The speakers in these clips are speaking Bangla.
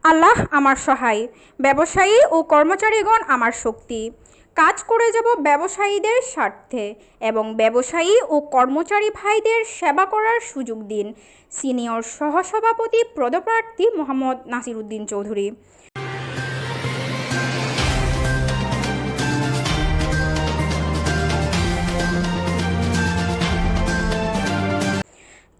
আল্লাহ আমার সহায়, ব্যবসায়ী ও কর্মচারীগণ আমার শক্তি। কাজ করে যাব ব্যবসায়ীদের স্বার্থে এবং ব্যবসায়ী ও কর্মচারী ভাইদের সেবা করার সুযোগ দিন। সিনিয়র সহসভাপতি পদপ্রার্থী মোহাম্মদ নাসির উদ্দিন চৌধুরী।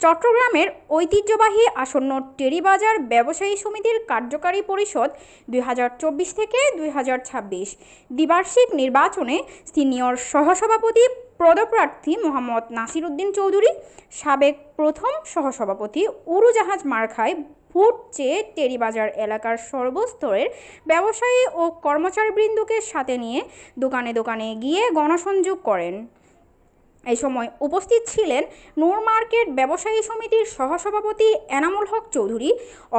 চট্টগ্রামের ঐতিহ্যবাহী আসন্ন টেরিবাজার ব্যবসায়ী সমিতির কার্যকারী পরিষদ 2024 থেকে 2026 দ্বিবার্ষিক নির্বাচনে সিনিয়র সহসভাপতি পদপ্রার্থী মোহাম্মদ নাসির উদ্দিন চৌধুরী সাবেক প্রথম সহসভাপতি উড়োজাহাজ মার্কায় ভোট চেয়ে টেরিবাজার এলাকার সর্বস্তরের ব্যবসায়ী ও কর্মচারীবৃন্দকে সাথে নিয়ে দোকানে দোকানে গিয়ে গণসংযোগ করেন। এই সময় উপস্থিত ছিলেন নূর মার্কেট ব্যবসায়ী সমিতির সহসভাপতি এনামুল হক চৌধুরী,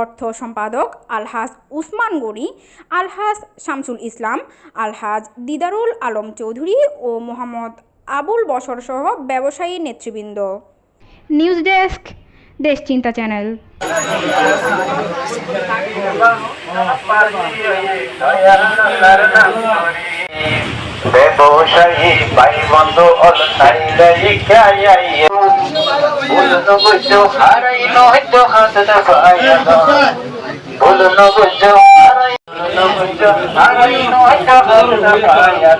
অর্থ সম্পাদক আলহাজ উসমান গনি, আলহাজ শামসুল ইসলাম, আলহাজ দিদারুল আলম চৌধুরী ও মোহাম্মদ আবুল বশর সহ ব্যবসায়ী নেতৃবৃন্দ। News desk, Deshchinta channel. ব্যবসায়ী ভাই বন্ধু অলসাইলাই খাইয়াই বলনো বুঝো হারাই নয়তো হাতটা পায়া বলনো বুঝো হারাই নয়তো হাতটা পায়া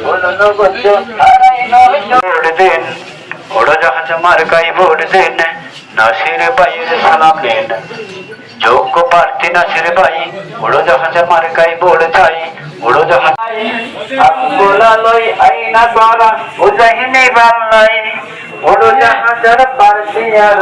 বলনো বুঝো হারাই নয়তো দিন উড়োজাহাজ মার্কায় ভোট দিন, নাসির ভাইয়ের সালাম দিন। যোগ্য প্রার্থী নাসির ভাই, উড়োজাহাজ মার্কায় ভোট চাই। উড়োজাহাজ আঙ্গুলালই আইনা করা বুঝাইনি বাংলাই, উড়োজাহাজের প্রার্থী আর